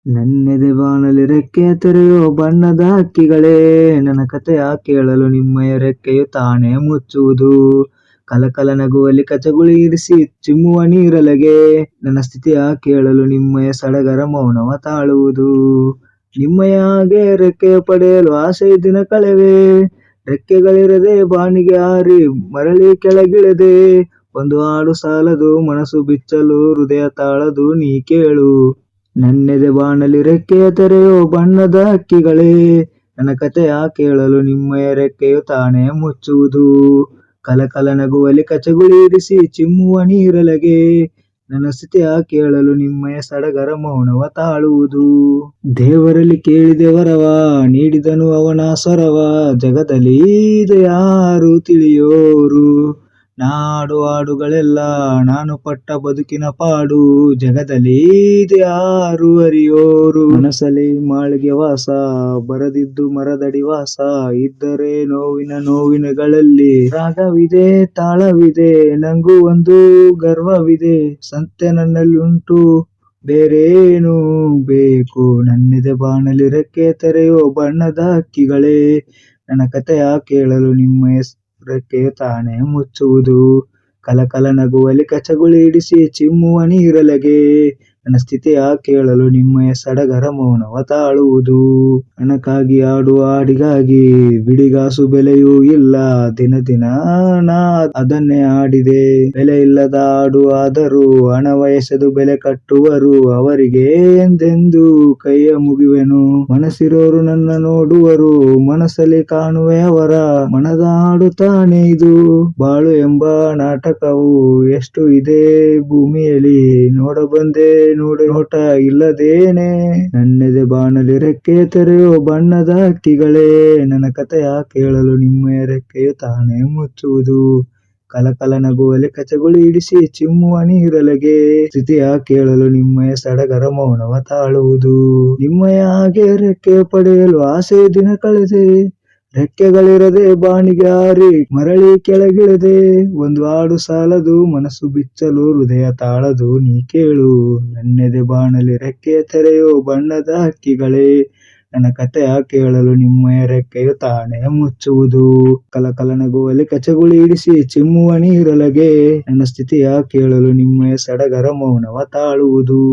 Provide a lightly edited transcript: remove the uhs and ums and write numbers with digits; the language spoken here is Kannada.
ನನ್ನೆದೆ ಬಾನಲಿ ರೆಕ್ಕೆ ತೆರೆಯೋ ಬಣ್ಣದ ಹಕ್ಕಿಗಳೇ, ನನ್ನ ಕಥೆಯ ಕೇಳಲು ನಿಮ್ಮಯ ರೆಕ್ಕೆಯು ತಾನೇ ಮುಚ್ಚುವುದು. ಕಲಕಲ ನಗುವಲ್ಲಿ ಕಚಗುಳಿ ಇರಿಸಿ ಚಿಮ್ಮುವ ನೀರಲಗೆ, ನನ್ನ ಸ್ಥಿತಿಯ ಕೇಳಲು ನಿಮ್ಮಯ ಸಡಗರ ಮೌನವ ತಾಳುವುದು. ನಿಮ್ಮಯ ಹಾಗೆ ರೆಕ್ಕೆಯ ಪಡೆಯಲು ಆಸೆ ದಿನ ಕಳೆವೆ, ರೆಕ್ಕೆಗಳಿರದೆ ಬಾನಿಗೆ ಹಾರಿ ಮರಳಿ ಕೆಳಗಿಳಿದೆ. ಒಂದು ಹಾಡು ಸಾಲದು ಮನಸ್ಸು ಬಿಚ್ಚಲು, ಹೃದಯ ತಾಳದು ನೀ ಕೇಳು. ನನ್ನೆದೆ ಬಾನಲಿ ರೆಕ್ಕೆಯ ತೆರೆಯೋ ಬಣ್ಣದ ಹಕ್ಕಿಗಳೇ, ನನ್ನ ಕಥೆಯ ಕೇಳಲು ನಿಮ್ಮಯ ರೆಕ್ಕೆಯು ತಾನೇ ಮುಚ್ಚುವುದು. ಕಲಕಲ ನಗುವಲಿ ಕಚಗುಳಿ ಇರಿಸಿ ಚಿಮ್ಮುವ ನೀರಲಗೆ, ನನ್ನ ಸ್ಥಿತಿಯ ಕೇಳಲು ನಿಮ್ಮಯ ಸಡಗರ ಮೌನವ ತಾಳುವುದು. ದೇವರಲ್ಲಿ ಕೇಳಿದೆ ವರವ, ನೀಡಿದನು ಅವನ ಸ್ವರವ, ಜಗದಲ್ಲಿ ಇದೆ ಯಾರು ತಿಳಿಯೋರು. ನಾಡು ಹಾಡುಗಳೆಲ್ಲ ನಾನು ಪಟ್ಟ ಬದುಕಿನ ಪಾಡು, ಜಗದಲ್ಲಿ ಇದೆ ಯಾರು ಅರಿಯೋರು. ಮನಸಲಿ ಮಾಳಿಗೆ ವಾಸ, ಬರದಿದ್ದು ಮರದಡಿ ವಾಸ, ಇದ್ದರೆ ನೋವಿನಗಳಲ್ಲಿ ರಾಗವಿದೆ ತಾಳವಿದೆ, ನಂಗೂ ಒಂದು ಗರ್ವವಿದೆ, ಸಂತೆ ನನ್ನಲ್ಲಿ ಉಂಟು ಬೇರೇನು ಬೇಕು. ನನ್ನೆದೆ ಬಾನಲಿ ರೆಕ್ಕೆ ತೆರೆಯೋ ಬಣ್ಣದ ಹಕ್ಕಿಗಳೇ, ನನ್ನ ಕಥೆಯ ಕೇಳಲು ನಿಮ್ಮಯ ರೆಕ್ಕೆಯು ತಾನೇ ಮುಚ್ಚುವುದು. ಕಲಕಲ ನಗುವಲಿ ಕಚಗುಳಿ ಇಡಿಸಿ ಚಿಮ್ಮುವ ನೀರಲಗೆ, ನನ್ನ ಸ್ಥಿತಿಯ ಕೇಳಲು ನಿಮ್ಮಯ ಸಡಗರ ಮೌನವ ತಾಳುವುದು. ಹಣಕ್ಕಾಗಿ ಆಡುವ ಹಾಡಿಗಾಗಿ ಬಿಡಿಗಾಸು ಬೆಲೆಯೂ ಇಲ್ಲ, ದಿನ ದಿನ ನಾ ಅದನ್ನೇ ಆಡಿದೆ. ಬೆಲೆ ಇಲ್ಲದ ಹಾಡು ಆದರೂ ಹಣವ ಎಸೆದು ಬೆಲೆ ಕಟ್ಟುವರು, ಅವರಿಗೆ ಎಂದೆಂದು ಕೈಯ ಮುಗಿವೆನು. ಮನಸ್ಸಿರೋರು ನನ್ನ ನೋಡುವರು, ಮನಸ್ಸಲ್ಲಿ ಕಾಣುವೆ ಅವರ ಮನದ ಹಾಡು ತಾನೇ ಇದು. ಬಾಳು ಎಂಬ ನಾಟಕವು ಎಷ್ಟು ಇದೆ ಭೂಮಿಯಲ್ಲಿ, ನೋಡಬಂದೆ ನೋಟ ಇಲ್ಲದೇನೆ. ನನ್ನೆದೆ ಬಾನಲಿ ರೆಕ್ಕೆ ತೆರೆಯೋ ಬಣ್ಣದ ಹಕ್ಕಿಗಳೇ, ನನ್ನ ಕಥೆಯ ಕೇಳಲು ನಿಮ್ಮಯ ರೆಕ್ಕೆಯು ತಾನೇ ಮುಚ್ಚುವುದು. ಕಲಕಲ ನಗುವಲಿ ಕಚಗುಳಿ ಇಡಿಸಿ ಚಿಮ್ಮುವ ನೀರಲಗೆ, ಸ್ಥಿತಿಯ ಕೇಳಲು ನಿಮ್ಮಯ ಸಡಗರ ಮೌನವ ತಾಳುವುದು. ನಿಮ್ಮಯ ಹಾಗೆ ರೆಕ್ಕೆ ಪಡೆಯಲು ಆಸೆ ದಿನ ಕಳೆದೆ, ರೆಕ್ಕೆಗಳಿರದೆ ಬಾನಿಗೆ ಹಾರಿ ಮರಳಿ ಕೆಳಗಿಳಿದೆ. ಒಂದು ಹಾಡು ಸಾಲದು ಮನಸ್ಸು ಬಿಚ್ಚಲು, ಹೃದಯ ತಾಳದು ನೀ ಕೇಳು. ನನ್ನೆದೆ ಬಾನಲಿ ರೆಕ್ಕೆಯ ತೆರೆಯೋ ಬಣ್ಣದ ಹಕ್ಕಿಗಳೇ, ನನ್ನ ಕಥೆಯ ಕೇಳಲು ನಿಮ್ಮಯ ರೆಕ್ಕೆಯು ತಾನೇ ಮುಚ್ಚುವುದು. ಕಲಕಲ ನಗುವಲಿ ಕಚಗುಳಿ ಇಡಿಸಿ ಚಿಮ್ಮುವ ನೀರಲಗೆ, ನನ್ನ ಸ್ಥಿತಿಯ ಕೇಳಲು ನಿಮ್ಮಯ ಸಡಗರ ಮೌನವ ತಾಳುವುದು.